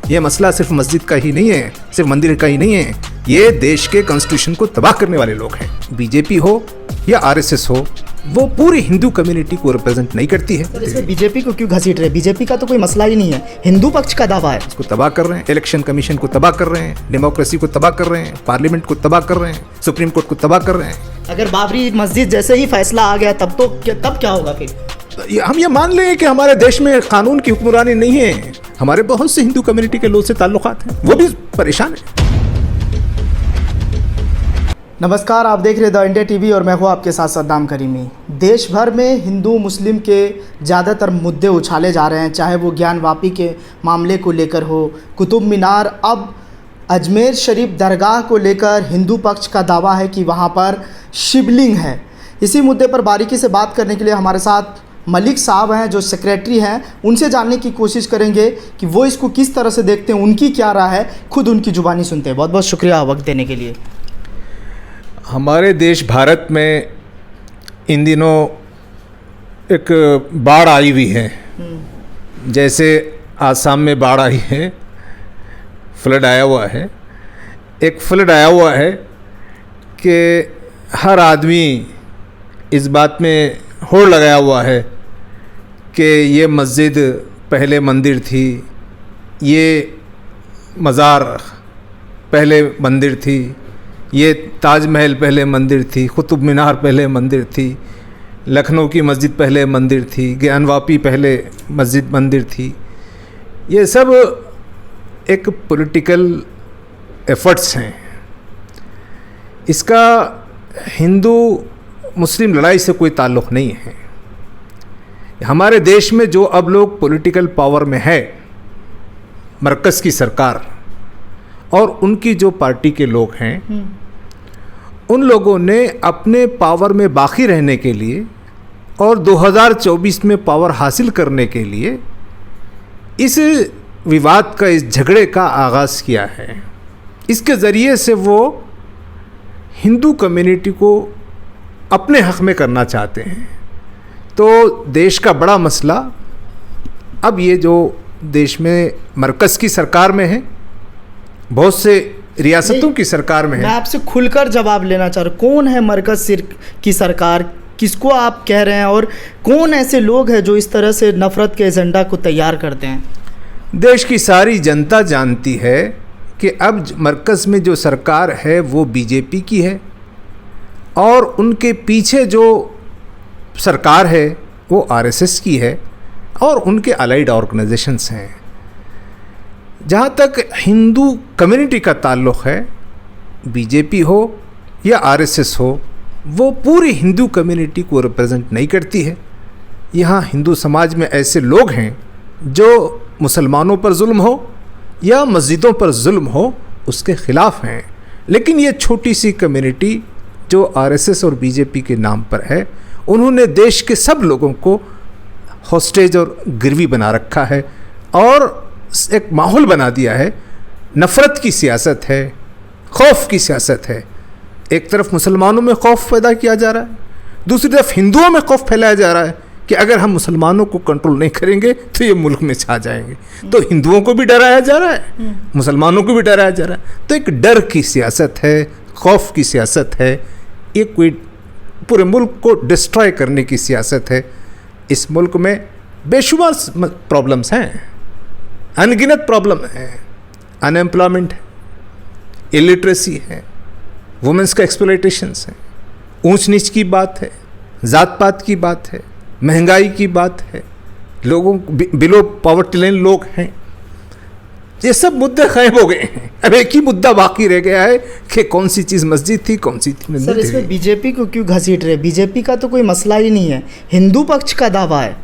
ये मसला सिर्फ मस्जिद का ही नहीं है, सिर्फ मंदिर का ही नहीं है, ये देश के कॉन्स्टिट्यूशन को तबाह करने वाले लोग हैं। बीजेपी हो या आरएसएस हो, वो पूरी हिंदू कम्युनिटी को रिप्रेजेंट नहीं करती है। सर, इसमें बीजेपी को क्यों घसीट रहे? बीजेपी का तो कोई मसला ही नहीं है, हिंदू पक्ष का दावा है। इसको तबाह कर रहे हैं, इलेक्शन कमीशन को तबाह कर रहे हैं, डेमोक्रेसी को तबाह कर रहे हैं, पार्लियामेंट को तबाह कर रहे हैं, सुप्रीम कोर्ट को तबाह कर रहे हैं। अगर बाबरी मस्जिद जैसे ही फैसला आ गया तब क्या होगा फिर? हम ये मान लें कि हमारे देश में कानून की हुक्मरानी नहीं है, हमारे बहुत से हिंदू कम्युनिटी के लोग से ताल्लुकात हैं, वो भी परेशान है। नमस्कार, आप देख रहे द इंडिया टीवी और मैं हूँ आपके साथ सद्दाम करीमी। देश भर में हिंदू मुस्लिम के ज़्यादातर मुद्दे उछाले जा रहे हैं, चाहे वो ज्ञानवापी के मामले को लेकर हो, कुतुब मीनार, अब अजमेर शरीफ दरगाह को लेकर हिंदू पक्ष का दावा है कि वहाँ पर शिवलिंग है। इसी मुद्दे पर बारीकी से बात करने के लिए हमारे साथ मलिक साहब हैं जो सेक्रेटरी हैं, उनसे जानने की कोशिश करेंगे कि वो इसको किस तरह से देखते हैं, उनकी क्या राय है, खुद उनकी ज़ुबानी सुनते हैं। बहुत बहुत शुक्रिया वक्त देने के लिए। हमारे देश भारत में इन दिनों एक बाढ़ आई हुई है, जैसे आसाम में बाढ़ आई है, फ्लड आया हुआ है। एक फ्लड आया हुआ है कि हर आदमी इस बात में होड़ लगाया हुआ है कि ये मस्जिद पहले मंदिर थी, ये मज़ार पहले मंदिर थी, ये ताजमहल पहले मंदिर थी, कुतुब मीनार पहले मंदिर थी, लखनऊ की मस्जिद पहले मंदिर थी, ज्ञानवापी पहले मस्जिद मंदिर थी। ये सब एक पॉलिटिकल एफर्ट्स हैं। इसका हिंदू मुस्लिम लड़ाई से कोई ताल्लुक़ नहीं है। हमारे देश में जो अब लोग पॉलिटिकल पावर में है, मरकज़ की सरकार और उनकी जो पार्टी के लोग हैं, उन लोगों ने अपने पावर में बाकी रहने के लिए और 2024 में पावर हासिल करने के लिए इस विवाद का, इस झगड़े का आगाज़ किया है। इसके ज़रिए से वो हिंदू कम्युनिटी को अपने हक़ में करना चाहते हैं। तो देश का बड़ा मसला अब ये जो देश में मरकज़ की सरकार में है, बहुत से रियासतों की सरकार में है। मैं आपसे खुलकर जवाब लेना चाह रहा हूँ, कौन है मरकज़ की सरकार, किसको आप कह रहे हैं, और कौन ऐसे लोग हैं जो इस तरह से नफ़रत के एजेंडा को तैयार करते हैं? देश की सारी जनता जानती है कि अब मरकज़ में जो सरकार है वो बीजेपी की है और उनके पीछे जो सरकार है वो आरएसएस की है और उनके अलाइड ऑर्गेनाइजेशंस हैं। जहाँ तक हिंदू कम्युनिटी का ताल्लुक़ है, बीजेपी हो या आरएसएस हो, वो पूरी हिंदू कम्युनिटी को रिप्रेजेंट नहीं करती है। यहाँ हिंदू समाज में ऐसे लोग हैं जो मुसलमानों पर जुल्म हो या मस्जिदों पर जुल्म हो उसके ख़िलाफ़ हैं। लेकिन ये छोटी सी कम्युनिटी जो आरएसएस और बीजेपी के नाम पर है, उन्होंने देश के सब लोगों को हॉस्टेज और गिरवी बना रखा है और एक माहौल बना दिया है। नफ़रत की सियासत है, खौफ की सियासत है। एक तरफ मुसलमानों में खौफ पैदा किया जा रहा है, दूसरी तरफ हिंदुओं में खौफ फैलाया जा रहा है कि अगर हम मुसलमानों को कंट्रोल नहीं करेंगे तो ये मुल्क में छा जाएंगे। तो हिंदुओं को भी डराया जा रहा है, मुसलमानों को भी डराया जा रहा है। तो एक डर की सियासत है, खौफ की सियासत है, ये कोई पूरे मुल्क को डिस्ट्रॉय करने की सियासत है। इस मुल्क में बेशुमार प्रॉब्लम्स हैं, अनगिनत प्रॉब्लम है। अनएम्प्लॉयमेंट है, इलिटरेसी है, वुमेंस का एक्सप्लॉयटेशंस है, ऊंच नीच की बात है, ज़ात पात की बात है, महंगाई की बात है, लोगों बिलो पॉवर्टी लाइन लोग हैं। ये सब मुद्दे गायब हो गए हैं। अब एक ही मुद्दा बाकी रह गया है कि कौन सी चीज़ मस्जिद थी, कौन सी थी मंदिर थी। सर, इसमें बीजेपी को क्यों घसीट रहे? बीजेपी का तो कोई मसला ही नहीं है, हिंदू पक्ष का दावा है।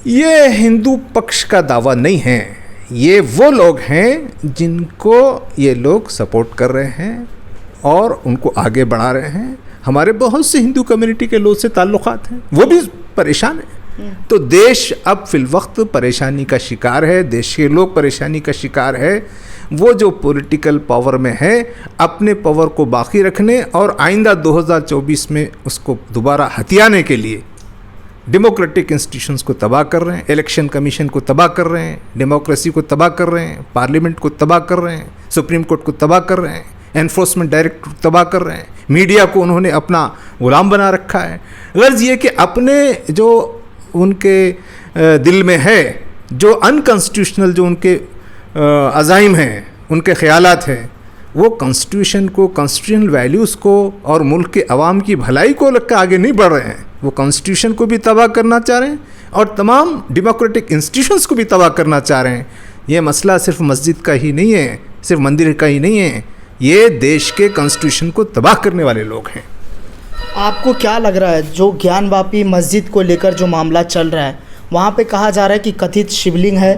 ये हिंदू पक्ष का दावा नहीं है, ये वो लोग हैं जिनको ये लोग सपोर्ट कर रहे हैं और उनको आगे बढ़ा रहे हैं। हमारे बहुत से हिंदू कम्युनिटी के लोग से ताल्लुकात हैं, वो भी परेशान हैं। तो देश अब फिलवक्त परेशानी का शिकार है, देश के लोग परेशानी का शिकार है। वो जो पॉलिटिकल पावर में है, अपने पावर को बाकी रखने और आइंदा 2024 में उसको दोबारा हथियाने के लिए डेमोक्रेटिक इंस्टीट्यूशंस को तबाह कर रहे हैं, इलेक्शन कमीशन को तबाह कर रहे हैं, डेमोक्रेसी को तबाह कर रहे हैं, पार्लियामेंट को तबाह कर रहे हैं, सुप्रीम कोर्ट को तबाह कर रहे हैं, एनफोर्समेंट डायरेक्टर को तबाह कर रहे हैं, मीडिया को उन्होंने अपना गुलाम बना रखा है। गर्ज ये कि अपने जो उनके दिल में है, जो अनकॉन्स्टिट्यूशनल जो उनके अज़ाइम हैं, उनके ख़यालात हैं, वो कॉन्स्टिट्यूशन को, कॉन्स्टिट्यूशनल वैल्यूज़ को और मुल्क के अवाम की भलाई को लगकर आगे नहीं बढ़ रहे हैं। वो कॉन्स्टिट्यूशन को भी तबाह करना चाह रहे हैं और तमाम डेमोक्रेटिक इंस्टीट्यूशंस को भी तबाह करना चाह रहे हैं। ये मसला सिर्फ मस्जिद का ही नहीं है, सिर्फ मंदिर का ही नहीं है, ये देश के कॉन्स्टिट्यूशन को तबाह करने वाले लोग हैं। आपको क्या लग रहा है, जो ज्ञानवापी मस्जिद को लेकर जो मामला चल रहा है, वहाँ पे कहा जा रहा है कि कथित शिवलिंग है,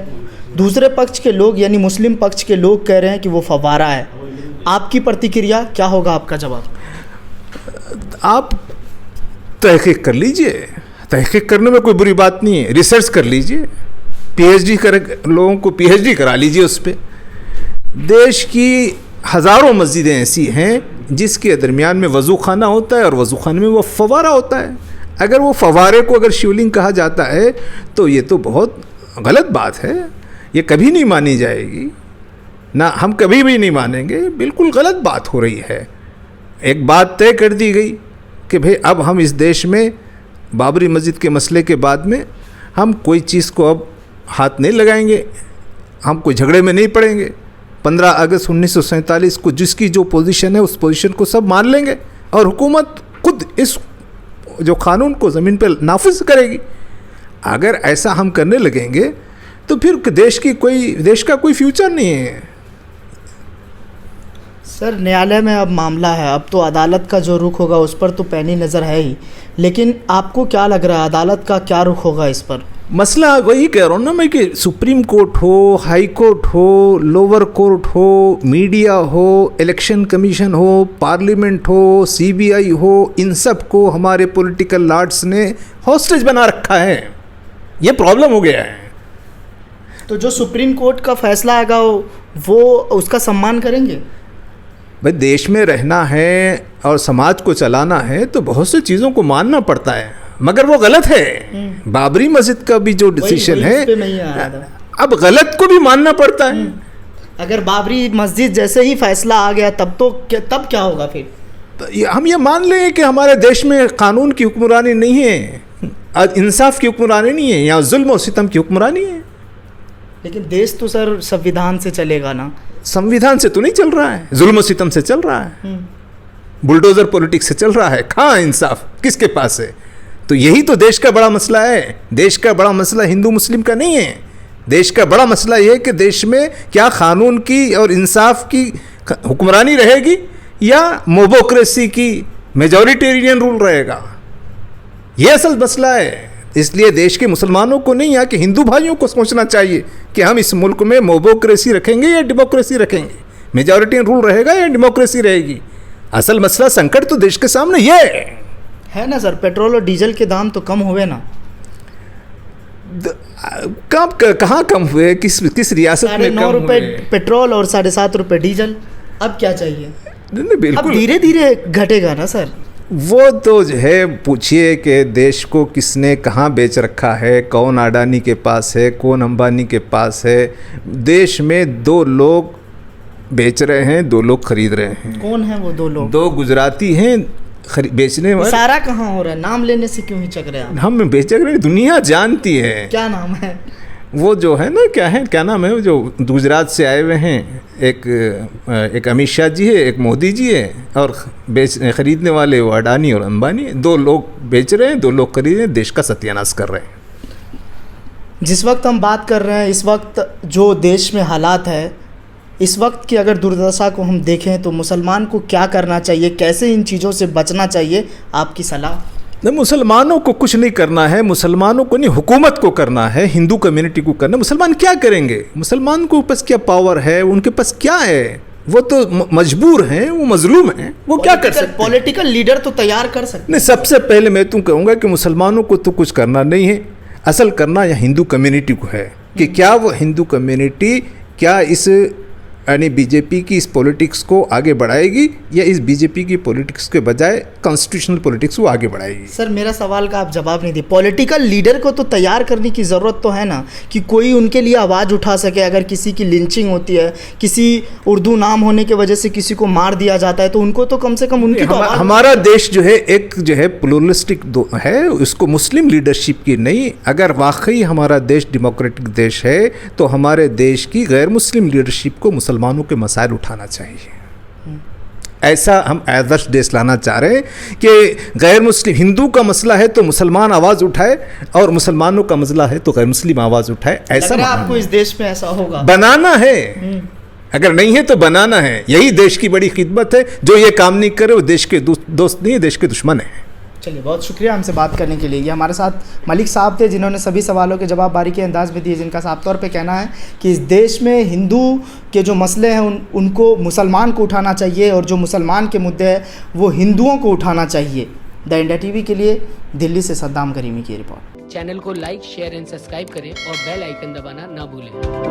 दूसरे पक्ष के लोग यानी मुस्लिम पक्ष के लोग कह रहे हैं कि वो फव्वारा है। आपकी प्रतिक्रिया क्या होगा, आपका जवाब? आप तहकीक कर लीजिए, तहकीक करने में कोई बुरी बात नहीं है, रिसर्च कर लीजिए, पीएचडी कर लोगों को पीएचडी करा लीजिए उस पर। देश की हज़ारों मस्जिदें ऐसी हैं जिसके दरमियान में वज़ू खाना होता है और वज़ू खाने में वो फव्वारा होता है। अगर वो फव्वारे को अगर शिवलिंग कहा जाता है तो ये तो बहुत गलत बात है, ये कभी नहीं मानी जाएगी, ना हम कभी भी नहीं मानेंगे, बिल्कुल गलत बात हो रही है। एक बात तय कर दी गई कि भाई अब हम इस देश में बाबरी मस्जिद के मसले के बाद में हम कोई चीज़ को अब हाथ नहीं लगाएंगे, हम कोई झगड़े में नहीं पड़ेंगे। 15 अगस्त 1947 को जिसकी जो पोजीशन है उस पोजीशन को सब मान लेंगे और हुकूमत खुद इस जो कानून को ज़मीन पर नाफिज करेगी। अगर ऐसा हम करने लगेंगे तो फिर देश का कोई फ्यूचर नहीं है। सर, न्यायालय में अब मामला है, अब तो अदालत का जो रुख होगा उस पर तो पैनी नज़र है ही, लेकिन आपको क्या लग रहा है अदालत का क्या रुख होगा इस पर? मसला वही कह रहा हूँ ना मैं कि सुप्रीम कोर्ट हो, हाई कोर्ट हो, लोअर कोर्ट हो, मीडिया हो, इलेक्शन कमीशन हो, पार्लियामेंट हो, सीबीआई हो, इन सब को हमारे पॉलिटिकल लॉर्ड्स ने हॉस्टेज बना रखा है। ये प्रॉब्लम हो गया है। तो जो सुप्रीम कोर्ट का फैसला आएगा वो उसका सम्मान करेंगे? भाई देश में रहना है और समाज को चलाना है तो बहुत सी चीज़ों को मानना पड़ता है, मगर वो गलत है। बाबरी मस्जिद का भी जो डिसीजन है अब गलत को भी मानना पड़ता है। अगर बाबरी मस्जिद जैसे ही फैसला आ गया तब क्या होगा फिर? तो हम ये मान लें कि हमारे देश में कानून की हुक्मरानी नहीं है, इंसाफ की हुक्मरानी नहीं है, यहाँ जुल्म और सितम की हुक्मरानी है। लेकिन देश तो सर संविधान से चलेगा ना। संविधान से तो नहीं चल रहा है, जुल्म और सितम से चल रहा है, बुलडोजर पॉलिटिक्स से चल रहा है। कहाँ इंसाफ किसके पास है? तो यही तो देश का बड़ा मसला है। देश का बड़ा मसला हिंदू मुस्लिम का नहीं है, देश का बड़ा मसला ये है कि देश में क्या कानून की और इंसाफ की हुक्मरानी रहेगी या मोबोक्रेसी की मेजॉरिटेरियन रूल रहेगा। ये असल मसला है। इसलिए देश के मुसलमानों को नहीं, यहाँ के हिंदू भाइयों को सोचना चाहिए कि हम इस मुल्क में मोबोक्रेसी रखेंगे या डेमोक्रेसी रखेंगे, मेजॉरिटी रूल रहेगा या डेमोक्रेसी रहेगी। असल मसला संकट तो देश के सामने ये है ना सर। पेट्रोल और डीजल के दाम तो कम हुए ना? कहाँ कम हुए? किस रियासत में? 9 रुपये पेट्रोल और 7.5 रुपये डीजल। अब क्या चाहिए? नहीं, बिल्कुल धीरे धीरे घटेगा ना सर। वो तो जो है पूछिए कि देश को किसने कहाँ बेच रखा है, कौन अडानी के पास है, कौन अंबानी के पास है। देश में 2 लोग बेच रहे हैं, 2 लोग खरीद रहे हैं। कौन है वो 2 लोग? 2 गुजराती हैं बेचने वाले। सारा कहाँ हो रहा है? नाम लेने से क्यों हिचक रहे हैं? हम बेच रहे, दुनिया जानती है। क्या नाम है वो जो है ना, क्या नाम है वो जो गुजरात से आए हुए हैं? एक अमित शाह जी है, एक मोदी जी है, और खरीदने वाले वो अडानी और अंबानी। 2 लोग बेच रहे हैं, 2 लोग खरीद रहे हैं, देश का सत्यानाश कर रहे हैं। जिस वक्त हम बात कर रहे हैं, इस वक्त जो देश में हालात है, इस वक्त की अगर दुर्दशा को हम देखें तो मुसलमान को क्या करना चाहिए, कैसे इन चीज़ों से बचना चाहिए, आपकी सलाह? नहीं, मुसलमानों को कुछ नहीं करना है, मुसलमानों को नहीं, हुकूमत को करना है, हिंदू कम्युनिटी को करना है। मुसलमान क्या करेंगे? मुसलमान को पास क्या पावर है, उनके पास क्या है? वो तो मजबूर हैं, वो मजलूम हैं, वो क्या कर सकते हैं? पॉलिटिकल लीडर तो तैयार कर सकते। नहीं, सबसे पहले मैं तो कहूँगा कि मुसलमानों को तो कुछ करना नहीं है, असल करना या हिंदू कम्युनिटी को है कि क्या वो हिंदू कम्युनिटी क्या इस यानी बीजेपी की इस पॉलिटिक्स को आगे बढ़ाएगी या इस बीजेपी की पॉलिटिक्स के बजाय कॉन्स्टिट्यूशनल पॉलिटिक्स को आगे बढ़ाएगी? सर मेरा सवाल का आप जवाब नहीं दिए। पॉलिटिकल लीडर को तो तैयार करने की ज़रूरत तो है ना, कि कोई उनके लिए आवाज़ उठा सके। अगर किसी की लिंचिंग होती है, किसी उर्दू नाम होने की वजह से किसी को मार दिया जाता है, तो उनको तो कम से कम उनकी तो हमारा देश जो है एक जो है प्लुरलिस्टिक है, उसको मुस्लिम लीडरशिप की नहीं, अगर वाकई हमारा देश डेमोक्रेटिक देश है तो हमारे देश की गैर मुस्लिम लीडरशिप को मुसलमानों के मसाइल उठाना चाहिए। ऐसा हम आदर्श देश लाना चाह रहे हैं कि गैर मुस्लिम, हिंदू का मसला है तो मुसलमान आवाज़ उठाए और मुसलमानों का मसला है तो गैर मुस्लिम आवाज़ उठाए। ऐसा आपको इस देश में ऐसा होगा, बनाना है। अगर नहीं है तो बनाना है। यही देश की बड़ी खिदमत है। जो ये काम नहीं करे वो देश के दोस्त नहीं, देश के दुश्मन है। चलिए, बहुत शुक्रिया हमसे बात करने के लिए। ये हमारे साथ मलिक साहब थे, जिन्होंने सभी सवालों के जवाब बारीकी अंदाज में दिए, जिनका साफ तौर पे कहना है कि इस देश में हिंदू के जो मसले हैं उनको मुसलमान को उठाना चाहिए, और जो मुसलमान के मुद्दे हैं वो हिंदुओं को उठाना चाहिए। द इंडिया टीवी के लिए दिल्ली से सद्दाम करीमी की रिपोर्ट। चैनल को लाइक, शेयर एंड सब्सक्राइब करें और बेल आइकन दबाना ना भूलें।